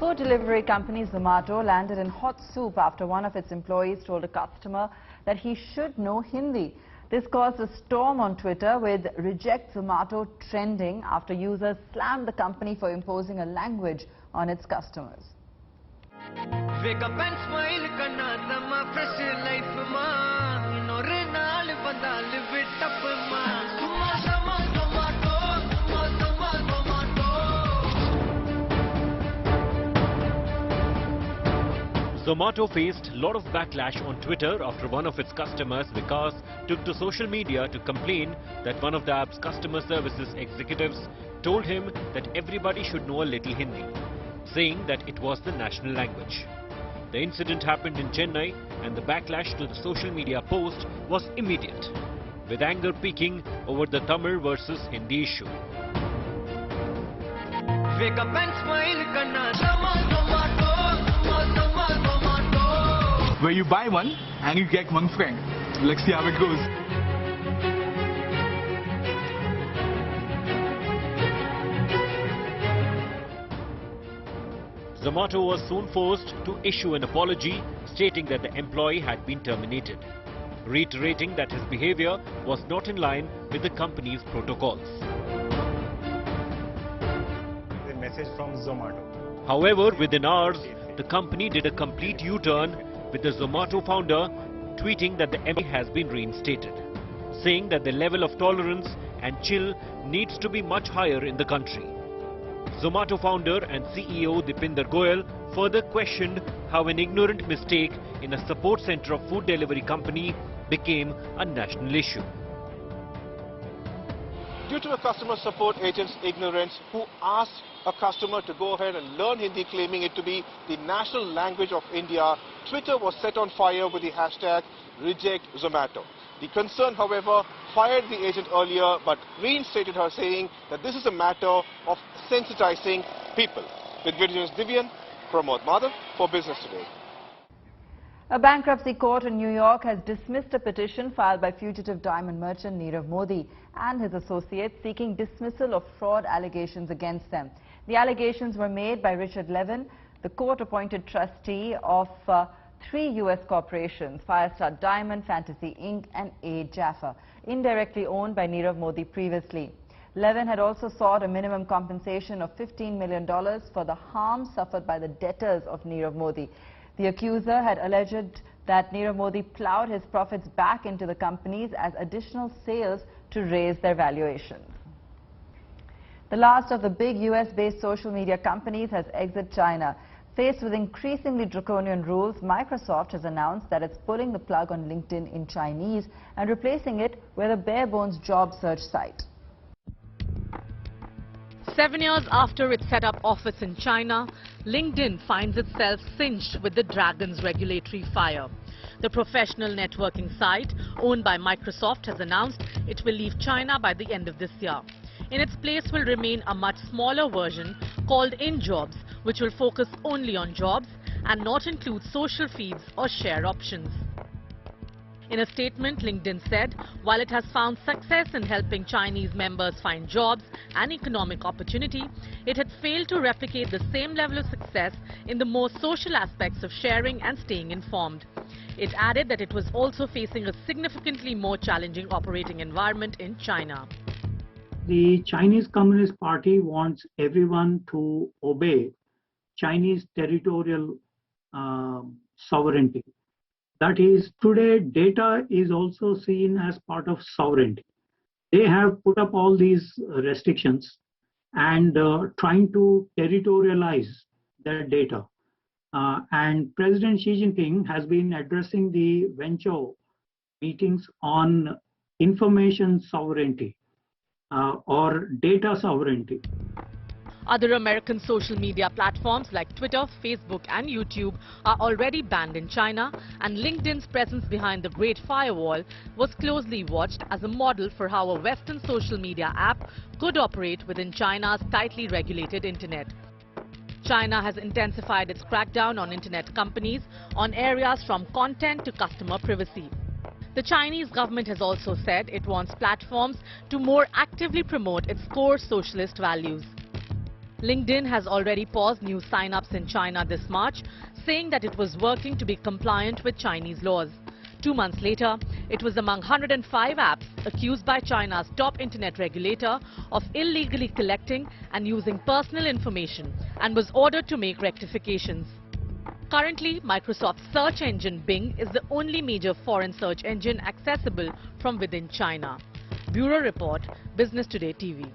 Food delivery company Zomato landed in hot soup after one of its employees told a customer that he should know Hindi. This caused a storm on Twitter with "Reject Zomato" trending after users slammed the company for imposing a language on its customers. Wake up and smile, karna sama fresh life ma. Inore naal banda live it up ma. Zomato faced a lot of backlash on Twitter after one of its customers, Vikash, took to social media to complain that one of the app's customer services executives told him that everybody should know a little Hindi, saying that it was the national language. The incident happened in Chennai and the backlash to the social media post was immediate, with anger peaking over the Tamil versus Hindi issue. Wake up and smile, karna where you buy one and you get one friend. Let's see how it goes. Zomato was soon forced to issue an apology, stating that the employee had been terminated, reiterating that his behavior was not in line with the company's protocols. The message from Zomato. However, within hours, the company did a complete U-turn, with the Zomato founder tweeting that the employee has been reinstated, saying that the level of tolerance and chill needs to be much higher in the country. Zomato founder and CEO Deepinder Goyal further questioned how an ignorant mistake in a support center of food delivery company became a national issue. Due to a customer support agent's ignorance who asked a customer to go ahead and learn Hindi, claiming it to be the national language of India, Twitter was set on fire with the hashtag Reject Zomato. The concern, however, fired the agent earlier but reinstated her, saying that this is a matter of sensitizing people. With Video Divyan, Pramod Madhav for Business Today. A bankruptcy court in New York has dismissed a petition filed by fugitive diamond merchant Nirav Modi and his associates seeking dismissal of fraud allegations against them. The allegations were made by Richard Levin, the court-appointed trustee of three U.S. corporations, Firestar Diamond, Fantasy Inc. and A. Jaffa, indirectly owned by Nirav Modi previously. Levin had also sought a minimum compensation of $15 million for the harm suffered by the debtors of Nirav Modi. The accuser had alleged that Nirav Modi plowed his profits back into the companies as additional sales to raise their valuations. The last of the big US-based social media companies has exited China. Faced with increasingly draconian rules, Microsoft has announced that it's pulling the plug on LinkedIn in Chinese and replacing it with a bare-bones job search site. 7 years after it set up office in China, LinkedIn finds itself singed with the dragon's regulatory fire. The professional networking site, owned by Microsoft, has announced it will leave China by the end of this year. In its place will remain a much smaller version called InJobs, which will focus only on jobs and not include social feeds or share options. In a statement, LinkedIn said, while it has found success in helping Chinese members find jobs and economic opportunity, it had failed to replicate the same level of success in the more social aspects of sharing and staying informed. It added that it was also facing a significantly more challenging operating environment in China. The Chinese Communist Party wants everyone to obey Chinese territorial sovereignty. That is, today data is also seen as part of sovereignty. They have put up all these restrictions and trying to territorialize their data. And President Xi Jinping has been addressing the venture meetings on information sovereignty or data sovereignty. Other American social media platforms like Twitter, Facebook and YouTube are already banned in China, and LinkedIn's presence behind the Great Firewall was closely watched as a model for how a Western social media app could operate within China's tightly regulated internet. China has intensified its crackdown on internet companies on areas from content to customer privacy. The Chinese government has also said it wants platforms to more actively promote its core socialist values. LinkedIn has already paused new sign-ups in China this March, saying that it was working to be compliant with Chinese laws. 2 months later, it was among 105 apps accused by China's top internet regulator of illegally collecting and using personal information and was ordered to make rectifications. Currently, Microsoft's search engine Bing is the only major foreign search engine accessible from within China. Bureau Report, Business Today TV.